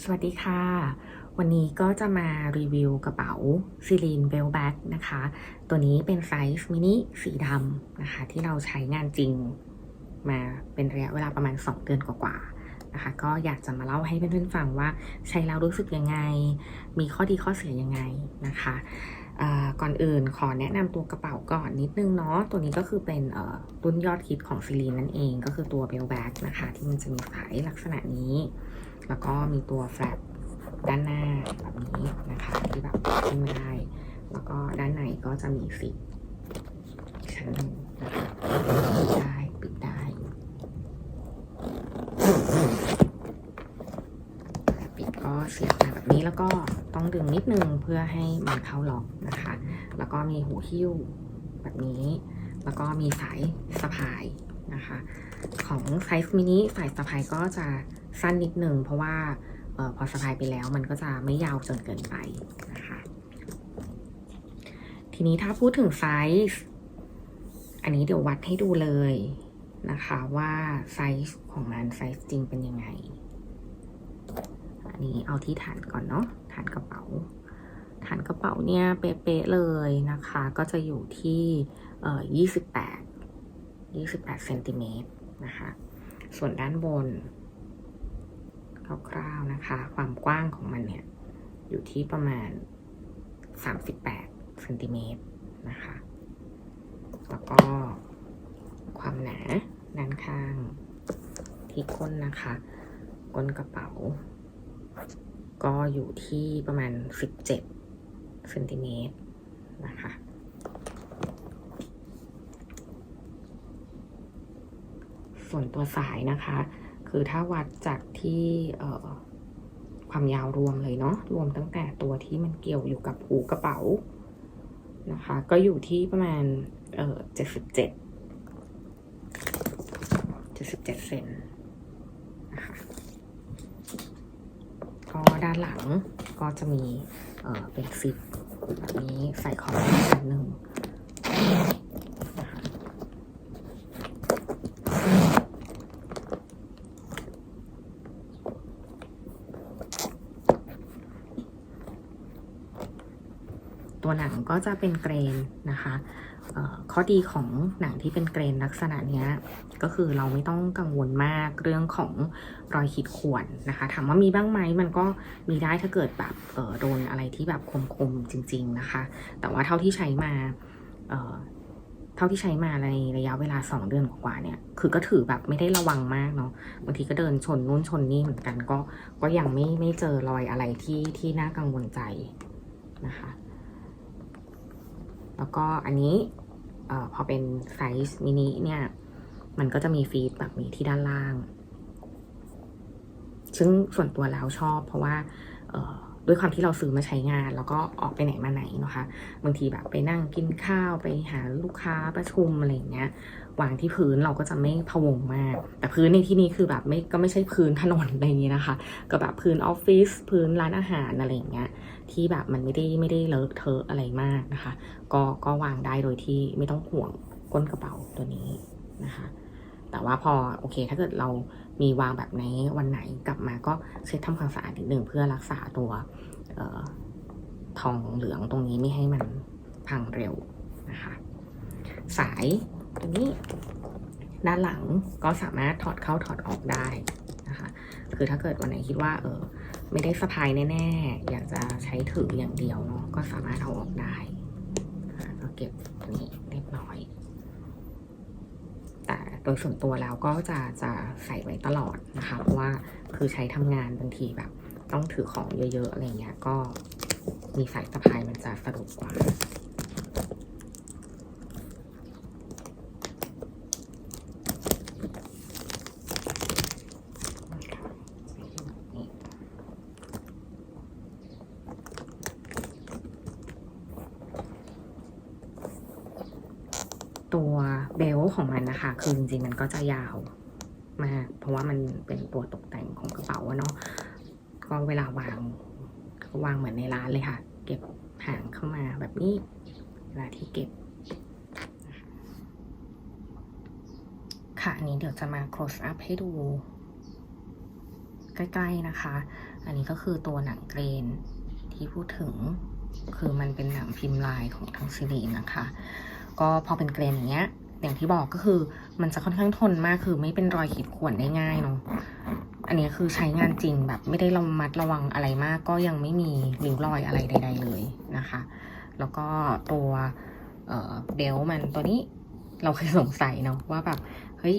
สวัสดีค่ะวันนี้ก็จะมารีวิวกระเป๋าซีลีนเวลแบ็กนะคะตัวนี้เป็นไซส์มินิสีดำนะคะที่เราใช้งานจริงมาเป็นระยะเวลาประมาณ2เดือนกว่าๆนะคะก็อยากจะมาเล่าให้เพื่อนๆฟังว่าใช้แล้วรู้สึกยังไงมีข้อดีข้อเสียยังไงนะคะก่อนอื่นขอแนะนำตัวกระเป๋าก่อนนิดนึงเนาะตัวนี้ก็คือเป็นรุ่นยอดฮิตของซีลีนนั่นเองก็คือตัวเบลแบ็กนะคะที่มันจะมีสายลักษณะนี้แล้วก็มีตัวแฟลปด้านหน้าแบบนี้นะคะที่แบบขึ้นมาได้แล้วก็ด้านในก็จะมีซิปชั้นหนึ่งนะคะปิดได้ปิดก็เสียบมาแบบนี้แล้วก็ต้องดึงนิดนึงเพื่อให้มันเข้าล็อกนะคะแล้วก็มีหูหิ้วแบบนี้แล้วก็มีสายสะพายนะคะของไซส์มินิสายสะพายก็จะสั้นนิดนึงเพราะว่าพอสะพายไปแล้วมันก็จะไม่ยาวจนเกินไปนะคะทีนี้ถ้าพูดถึงไซส์อันนี้เดี๋ยววัดให้ดูเลยนะคะว่าไซส์ของมันไซส์จริงเป็นยังไงอันนี้เอาที่ฐานก่อนเนาะฐานกระเป๋าเนี่ยเป๊ะๆเลยนะคะก็จะอยู่ที่28เซนติเมตรนะคะส่วนด้านบนคร่าวๆนะคะความกว้างของมันเนี่ยอยู่ที่ประมาณ38เซนติเมตรนะคะแล้วก็ความหนาด้านข้างที่ก้นนะคะก้นกระเป๋าก็อยู่ที่ประมาณ17เซนติเมตรนะคะส่วนตัวสายนะคะคือถ้าวัดจากที่ความยาวรวมเลยเนาะรวมตั้งแต่ตัวที่มันเกี่ยวอยู่กับหูกระเป๋านะคะก็อยู่ที่ประมาณ77เซนนะคะก็ด้านหลังก็จะมีเป็นซิปแบบนี้ใส่ของอีกอันหนึ่งตัวหนังก็จะเป็นเกรนนะคะข้อดีของหนังที่เป็นเกรนลักษณะนี้ก็คือเราไม่ต้องกังวลมากเรื่องของรอยขีดข่วนนะคะถามว่ามีบ้างไหมมันก็มีได้ถ้าเกิดแบบโดนอะไรที่แบบคมๆจริงๆนะคะแต่ว่าเท่าที่ใช้มาในระยะเวลา2เดือนกว่าเนี่ยคือก็ถือแบบไม่ได้ระวังมากเนาะบางทีก็เดินชนนู่นชนนี่เหมือนกันก็ยังไม่เจอรอยอะไรที่น่ากังวลใจนะคะแล้วก็อันนี้พอเป็นไซส์มินิเนี่ยมันก็จะมีฟีดแบบนี้ที่ด้านล่างซึ่งส่วนตัวแล้วชอบเพราะว่าด้วยความที่เราซื้อมาใช้งานแล้วก็ออกไปไหนมาไหนนะคะบางทีแบบไปนั่งกินข้าวไปหาลูกค้าประชุมอะไรอย่างเงี้ยวางที่พื้นเราก็จะไม่พะวงมากแต่พื้นในที่นี้คือแบบก็ไม่ใช่พื้นถนนอะไรอย่างเงี้ยนะคะก็แบบพื้นออฟฟิศพื้นร้านอาหารอะไรอย่างเงี้ยที่แบบมันไม่ได้เลอะเทอะอะไรมากนะคะก็วางได้โดยที่ไม่ต้องห่วงก้นกระเป๋าตัวนี้นะคะแต่ว่าพอโอเคถ้าเกิดเรามีวางแบบในวันไหนกลับมาก็เช็ดทำความสะอาดนิดนึงเพื่อรักษาตัวทองเหลืองตรงนี้ไม่ให้มันพังเร็วนะคะสายตัวนี้ด้านหลังก็สามารถถอดเข้าถอดออกได้นะคะคือถ้าเกิดวันไหนคิดว่าไม่ได้สะพายแน่ๆอยากจะใช้ถืออย่างเดียวเนาะก็สามารถเอาออกได้ก็เก็บนี่เรียบร้อยแต่โดยส่วนตัวแล้วก็จะใส่ไว้ตลอดนะคะเพราะว่าคือใช้ทำงานบางทีแบบต้องถือของเยอะๆอะไรเงี้ยก็มีสายสะพายมันจะสะดวกกว่าตัวเบลของมันนะคะคือจริงๆมันก็จะยาวมากเพราะว่ามันเป็นตัวตกแต่งของกระเป๋าเนาะก็เวลาวางเหมือนในร้านเลยค่ะเก็บหางเข้ามาแบบนี้เวลาที่เก็บค่ะอันนี้เดี๋ยวจะมา close up ให้ดู ใกล้ๆนะคะอันนี้ก็คือตัวหนังเกรนที่พูดถึงคือมันเป็นหนังพิมพ์ลายของทางซีรีส์นะคะก็พอเป็นเกรนอย่างเงี้ยอย่างที่บอกก็คือมันจะค่อนข้างทนมากคือไม่เป็นรอยขีดข่วนได้ง่ายเนาะอันนี้คือใช้งานจริงแบบไม่ได้ระมัดระวังอะไรมากก็ยังไม่มีริ้วรอยอะไรใดๆเลยนะคะแล้วก็ตัวเบลมันตัวนี้เราเคยสงสัยเนาะว่าแบบเฮ้ย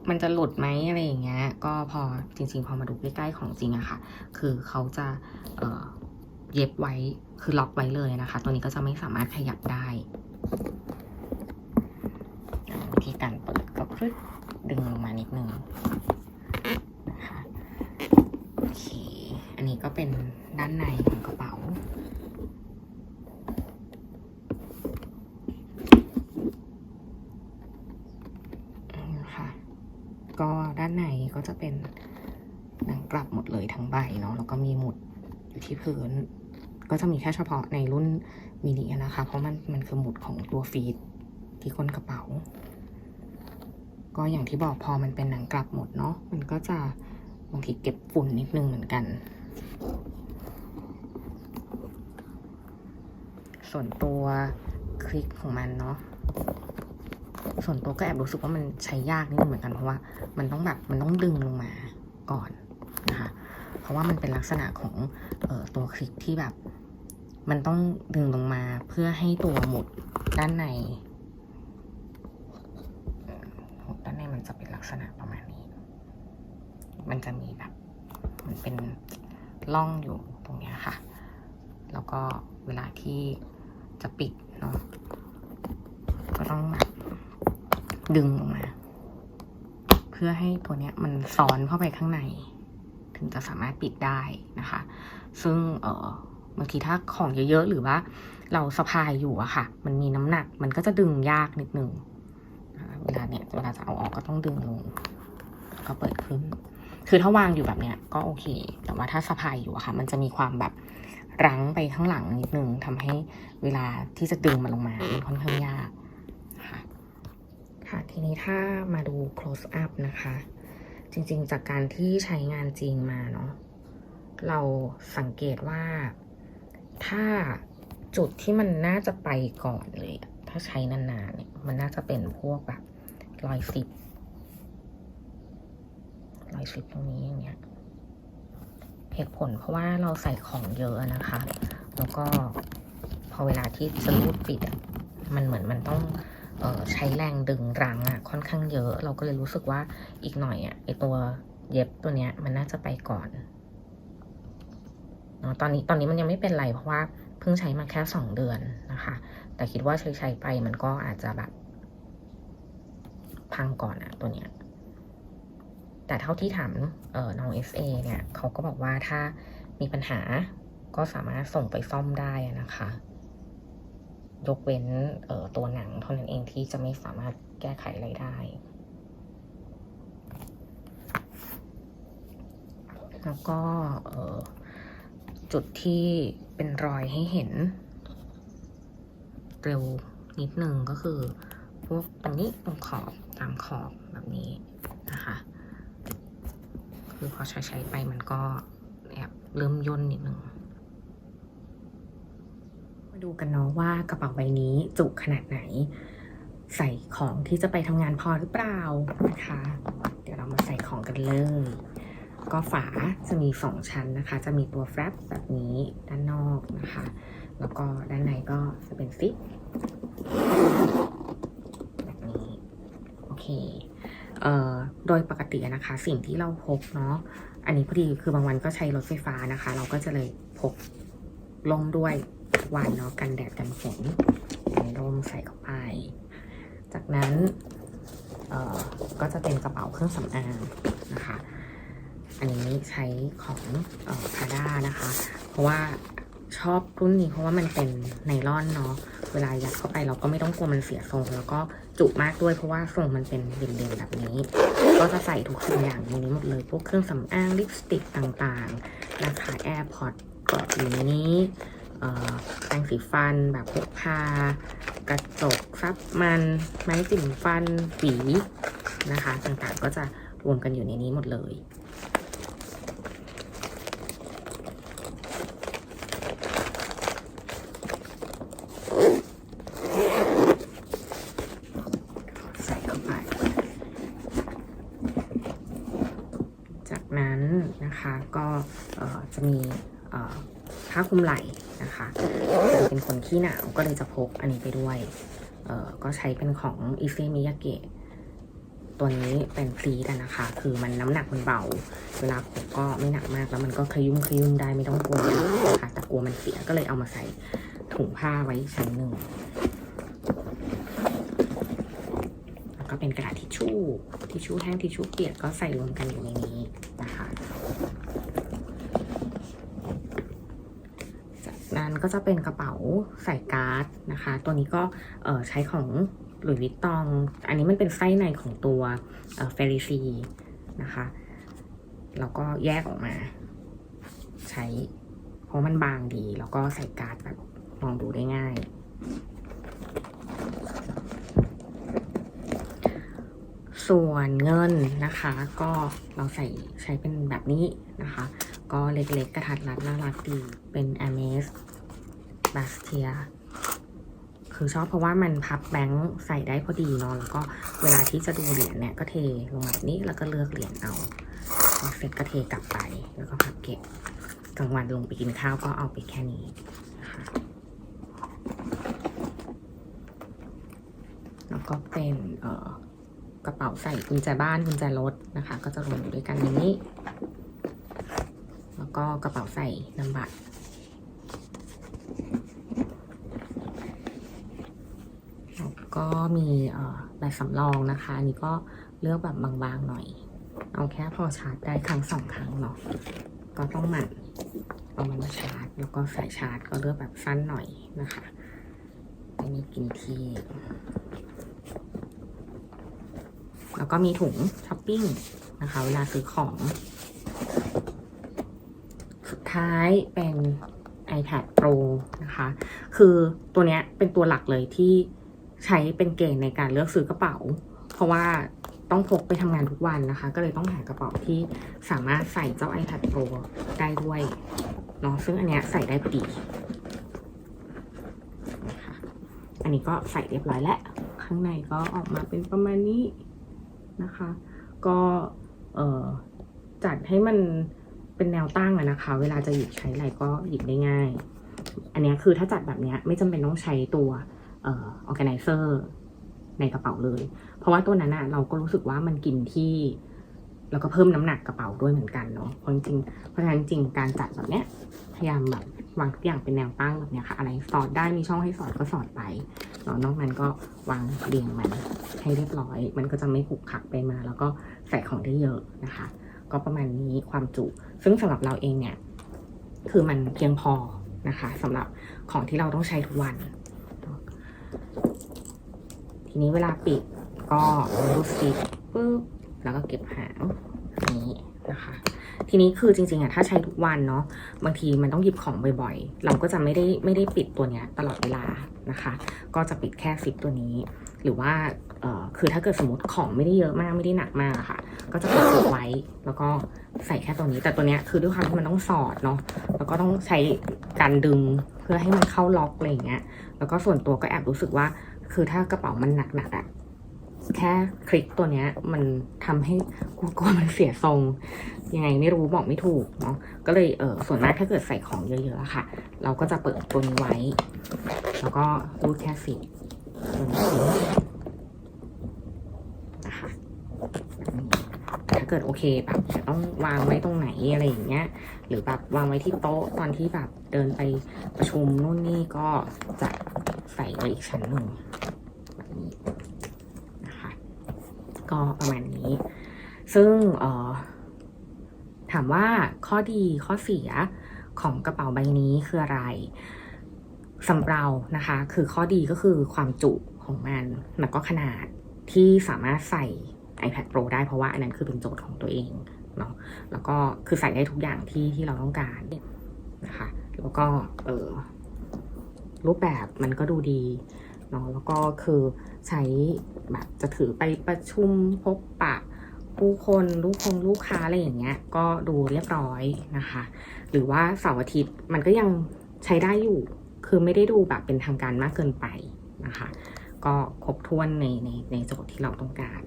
มันจะหลุดไหมอะไรอย่างเงี้ยก็พอจริงๆพอมาดูใกล้ๆของจริงอะค่ะคือเขาจะเย็บไว้คือล็อกไว้เลยนะคะตัวนี้ก็จะไม่สามารถขยับได้วิธีการเปิดก็คือดึงลงมานิดนึงนะคะโอเคอันนี้ก็เป็นด้านในของกระเป๋าค่ะก็ด้านในก็จะเป็นหนังกลับหมดเลยทั้งใบเนาะแล้วก็มีหมุดอยู่ที่พื้นก็จะมีแค่เฉพาะในรุ่นมินินะคะเพราะมันคือหมุดของตัวฟีดที่ก้นกระเป๋าก็อย่างที่บอกพอมันเป็นหนังกลับหมดเนาะมันก็จะบางทีเก็บฝุ่นนิดนึงเหมือนกันส่วนตัวคลิกของมันเนาะส่วนตัวก็แอบรู้สึกว่ามันใช้ยากนิดนึงเหมือนกันเพราะว่ามันต้องดึงลงมาก่อนนะคะเพราะว่ามันเป็นลักษณะของตัวคลิกที่แบบมันต้องดึงลงมาเพื่อให้ตัวหมุดด้านในมันจะเป็นลักษณะประมาณนี้มันจะมีแบบมันเป็นร่องอยู่ตรงนี้ค่ะแล้วก็เวลาที่จะปิดเนาะก็ต้องแบบดึงลงมาเพื่อให้ตัวเนี้ยมันซ้อนเข้าไปข้างในถึงจะสามารถปิดได้นะคะซึ่งบางทีถ้าของเยอะๆหรือว่าเราสะพายอยู่อะค่ะมันมีน้ำหนักมันก็จะดึงยากนิดนึงเวลาจะเอาออกก็ต้องดึงลงก็เปิดขึ้นคือถ้าวางอยู่แบบเนี้ยก็โอเคแต่ว่าถ้าสะพายอยู่อะค่ะมันจะมีความแบบรั้งไปข้างหลังนิดนึงทำให้เวลาที่จะดึงมันลงมามันค่อนข้างยากค่ะทีนี้ถ้ามาดู close up นะคะจริงๆจากการที่ใช้งานจริงมาเนาะเราสังเกตว่าถ้าจุดที่มันน่าจะไปก่อนเลยถ้าใช้นานๆเนี่ยมันน่าจะเป็นพวกแบบรอยซิปตรงนี้อย่างเงี้ยเหตุผลเพราะว่าเราใส่ของเยอะนะคะแล้วก็พอเวลาที่จะรูดปิดมันเหมือนมันต้องใช้แรงดึงรั้งอะค่อนข้างเยอะเราก็เลยรู้สึกว่าอีกหน่อยอะไอตัวเย็บตัวเนี้ยมันน่าจะไปก่อนเนาะตอนนี้มันยังไม่เป็นไรเพราะว่าเพิ่งใช้มาแค่2 เดือนนะคะแต่คิดว่าใช้ไปมันก็อาจจะแบบพังก่อนอะตัวเนี้ยแต่เท่าที่ถามน้อง SA เนี่ยเขาก็บอกว่าถ้ามีปัญหาก็สามารถส่งไปซ่อมได้นะคะยกเว้นตัวหนังเท่านั้นเองที่จะไม่สามารถแก้ไขอะไรได้แล้วก็จุดที่เป็นรอยให้เห็นเร็วนิดนึงก็คือพวกตรงนี้ตรงขอบตามขอบแบบนี้นะคะคือพอใช้ไปมันก็แอบเริ่มย่นนิดนึงมาดูกันเนาะว่ากระเป๋าใบนี้จุขนาดไหนใส่ของที่จะไปทำงานพอหรือเปล่านะคะเดี๋ยวเรามาใส่ของกันเลยก็ฝาจะมี2 ชั้นนะคะจะมีตัวแฟลปแบบนี้ด้านนอกนะคะแล้วก็ด้านในก็จะเป็นซิปแบบนี้โอเคโดยปกตินะคะสิ่งที่เราพกเนาะอันนี้พอดีคือบางวันก็ใช้รถไฟฟ้านะคะเราก็จะเลยพกล่มด้วยวันเนาะกันแดดกันฝนในร่มใส่เข้าไปจากนั้นก็จะเป็นกระเป๋าเครื่องสำอางนะคะอันนี้ใช้ของพาด้านะคะเพราะว่าชอบรุ่นนี้เพราะว่ามันเป็นไนลอนเนาะเวลายัดเข้าไปเราก็ไม่ต้องกลัวมันเสียทรงแล้วก็จุมากด้วยเพราะว่าทรงมันเป็นเด่นๆแบบนี้ก็จะใส่ทุกสิ่งอย่างในนี้หมดเลยพวกเครื่องสำอางลิปสติกต่างๆนะคะแอร์พอร์ตก็อยู่ในนี้แปรงสีฟันแบบพกพากระจกซับมันไม้จิ้มฟันหวีนะคะต่างๆก็จะรวมกันอยู่ในนี้หมดเลย ใส่เข้าไปจากนั้นนะคะก็จะมีผ้าคลุมไหล่นะคะเป็นคนขี้หนาวก็เลยจะพกอันนี้ไปด้วยก็ใช้เป็นของอิเซมิยาเกะตัวนี้เป็นฟรีกันนะคะคือมันน้ำหนักมันเบาเวลาพกก็ไม่หนักมากแล้วมันก็ขยุ่มได้ไม่ต้องกลัวนะคะแต่กลัวมันเสียก็เลยเอามาใส่ถุงผ้าไว้ชั้นหนึ่งแล้วก็เป็นกระดาษทิชชู่แห้งทิชชู่เปียกก็ใส่รวมกันอยู่ในนี้นะคะจากนั้นก็จะเป็นกระเป๋าใส่การ์ดนะคะตัวนี้ก็ใช้ของหลุยส์วิตตองอันนี้มันเป็นไส้ในของตัวเฟริซีนะคะแล้วก็แยกออกมาใช้เพราะมันบางดีแล้วก็ใส่การ์ดแบบมองดูได้ง่ายส่วนเงินนะคะก็เราใช้เป็นแบบนี้นะคะก็เล็กๆกระทัดรัดน่ารักดีเป็น Hermes Bastia คือชอบเพราะว่ามันพับแบงค์ใส่ได้พอดีเนาะแล้วก็เวลาที่จะดูเหรียญเนี่ยก็เทลงแบบนี้แล้วก็เลือกเหรียญเอาเสร็จก็เทกลับไปแล้วก็พับเก็บกลางวันลงไปกินข้าวก็เอาไปแค่นี้นะคะแล้วก็เป็นกระเป๋าใส่กุญแจบ้านกุญแจรถนะคะก็จะรวมอยู่ด้วยกันอย่างนี้แล้วก็กระเป๋าใส่นามบัตรก็มีแบบสำรองนะคะอันนี้ก็เลือกแบบบางๆหน่อยเอาแค่พอชาร์จได้ครั้ง2 ครั้งเนาะก็ต้องหมั่นเอามันมาชาร์จแล้วก็สายชาร์จก็เลือกแบบสั้นหน่อยนะคะไม่มีกินที่แล้วก็มีถุงช้อปปิ้งนะคะเวลาซื้อของสุดท้ายเป็น iPad Pro นะคะคือตัวเนี้ยเป็นตัวหลักเลยที่ใช้เป็นเกณฑ์ในการเลือกซื้อกระเป๋าเพราะว่าต้องพกไปทำงานทุกวันนะคะก็เลยต้องหากระเป๋าที่สามารถใส่เจ้า iPad Pro ได้ด้วยเนาะซึ่งอันเนี้ยใส่ได้พอดีนะคะอันนี้ก็ใส่เรียบร้อยแล้วข้างในก็ออกมาเป็นประมาณนี้นะคะก็จัดให้มันเป็นแนวตั้งนะคะเวลาจะหยิบใช้อะไรก็หยิบได้ง่ายอันนี้คือถ้าจัดแบบนี้ไม่จำเป็นต้องใช้ตัวorganizer ในกระเป๋าเลยเพราะว่าตัวนั้นเราก็รู้สึกว่ามันกินที่แล้วก็เพิ่มน้ำหนักกระเป๋าด้วยเหมือนกันเนาะเพราะฉะนั้นจริงการจัดแบบเนี้ยพยายามแบบวางทุกอย่างเป็นแนวตั้งแบบเนี้ยค่ะอะไรสอดได้มีช่องให้สอดก็สอดไปนอกนั้นก็วางเรียงมันให้เรียบร้อยมันก็จะไม่ขุกขักไปมาแล้วก็ใส่ของได้เยอะนะคะก็ประมาณนี้ความจุซึ่งสำหรับเราเองเนี่ยคือมันเพียงพอนะคะสำหรับของที่เราต้องใช้ทุกวันทีนี้เวลาปิดก็รูดซิปปึ๊บแล้วก็เก็บหางนี้นะคะทีนี้คือจริงๆถ้าใช้ทุกวันเนาะบางทีมันต้องหยิบของบ่อยๆเราก็จะไม่ได้ปิดตัวเนี้ยตลอดเวลานะคะก็จะปิดแค่ซิปตัวนี้หรือว่าคือถ้าเกิดสมมติของไม่ได้เยอะมากไม่ได้หนักมากค่ะก็จะปิดซิปไว้แล้วก็ใส่แค่ตัวนี้แต่ตัวเนี้ยคือด้วยความที่มันต้องสอดเนาะแล้วก็ต้องใช้การดึงเพื่อให้มันเข้าล็อกอะไรอย่างเงี้ยแล้วก็ส่วนตัวก็แอบรู้สึกว่าคือถ้ากระเป๋ามันหนักแค่คลิกตัวเนี้ยมันทำให้กลัวมันเสียทรงยังไงไม่รู้บอกไม่ถูกเนาะก็เลยส่วนมากถ้าเกิดใส่ของเยอะๆค่ะเราก็จะเปิดตัวนี้ไว้แล้วก็รูดแค่สิบนะคะถ้าเกิดโอเคแบบจะต้องวางไว้ตรงไหนอะไรอย่างเงี้ยหรือแบบวางไว้ที่โต๊ะตอนที่แบบเดินไปประชุมนู่นนี่ก็จะใส่ไว้อีกชั้นหนึ่งแบบนี้นะคะก็ประมาณนี้ซึ่งถามว่าข้อดีข้อเสียของกระเป๋าใบนี้คืออะไรสำหรับเรานะคะคือข้อดีก็คือความจุของมันแล้วก็ขนาดที่สามารถใส่ iPad Pro ได้เพราะว่าอันนั้นคือเป็นโจทย์ของตัวเองเนาะแล้วก็คือใส่ได้ทุกอย่างที่เราต้องการนะคะแล้วก็รูปแบบมันก็ดูดีเนาะแล้วก็คือใช้แบบจะถือไปประชุมพบปะผู้คนลูกค้าอะไรอย่างเงี้ยก็ดูเรียบร้อยนะคะหรือว่าเสาร์อาทิตย์มันก็ยังใช้ได้อยู่คือไม่ได้ดูแบบเป็นทางการมากเกินไปนะคะก็ครบถ้วนในโจทย์ ที่เราต้องการ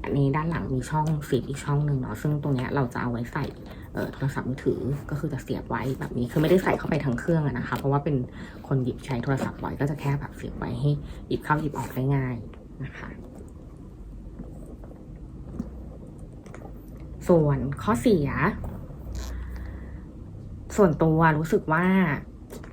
อันนี้ด้านหลังมีช่องฟีดอีกช่องหนึ่งเนาะซึ่งตรงเนี้ยเราจะเอาไว้ใส่โทรศัพท์มือถือก็คือจะเสียบไว้แบบนี้คือไม่ได้ใส่เข้าไปทั้งเครื่องนะคะเพราะว่าเป็นคนหยิบใช้โทรศัพท์บ่อยก็จะแค่แบบเสียบไว้ให้หยิบเข้าหยิบออกได้ง่ายนะคะส่วนข้อเสียส่วนตัวรู้สึกว่า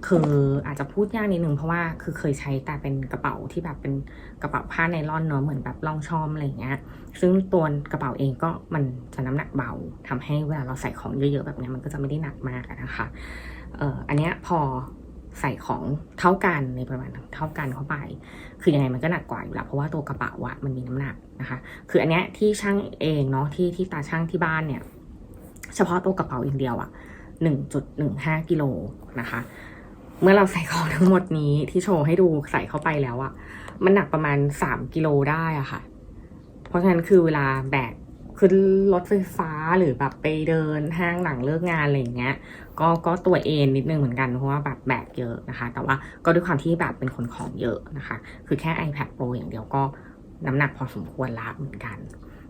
คืออาจจะพูดยากนิดนึงเพราะว่าคือเคยใช้แต่เป็นกระเป๋าที่แบบเป็นกระเป๋าผ้าไนล่อนเนาะเหมือนแบบล่องชอมอะไรเงี้ยซึ่งตัวกระเป๋าเองก็มันจะน้ำหนักเบาทำให้เวลาเราใส่ของเยอะๆแบบนี้มันก็จะไม่ได้หนักมากนะคะอันเนี้ยพอใส่ของเท่ากันในปริมาณเท่ากันเข้าไปคือยังไงมันก็หนักกว่าอยู่แล้วเพราะว่าตัวกระเป๋าอะมันมีน้ำหนักนะคะคืออันเนี้ยที่ช่างเองเนาะที่ตาช่างที่บ้านเนี่ยเฉพาะตัวกระเป๋าอย่างเดียวอะ1.15 กิโลนะคะเมื่อเราใส่ของทั้งหมดนี้ที่โชว์ให้ดูใส่เข้าไปแล้วอะมันหนักประมาณ3 กิโลได้อะค่ะเพราะฉะนั้นคือเวลาแบกขึ้นรถไฟฟ้าหรือแบบไปเดินห้างหลังเลิกงานอะไรอย่างเงี้ยก็ตัวเองนิดนึงเหมือนกันเพราะว่าแบบแบกเยอะนะคะแต่ว่าก็ด้วยความที่แบบเป็นคนของเยอะนะคะคือแค่ iPad Pro อย่างเดียวก็น้ำหนักพอสมควรละเหมือนกัน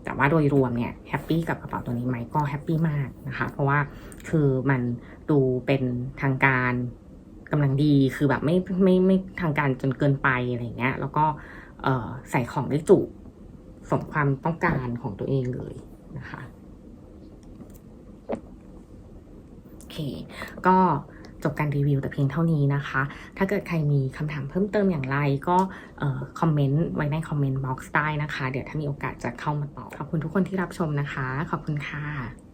แต่ว่าโดยรวมเนี่ยแฮปปี้กับกระเป๋าตัวนี้ไหมก็แฮปปี้มากนะคะเพราะว่าคือมันดูเป็นทางการกำลังดีคือแบบไม่ทางการจนเกินไปอะไรเงี้ยแล้วก็ใส่ของได้จุสมความต้องการของตัวเองเลยนะคะโอเคก็จบการรีวิวแต่เพียงเท่านี้นะคะถ้าเกิดใครมีคำถามเพิ่มเติมอย่างไรก็คอมเมนต์ไว้ในคอมเมนต์บ็อกซ์ได้นะคะเดี๋ยวถ้ามีโอกาสจะเข้ามาตอบขอบคุณทุกคนที่รับชมนะคะขอบคุณค่ะ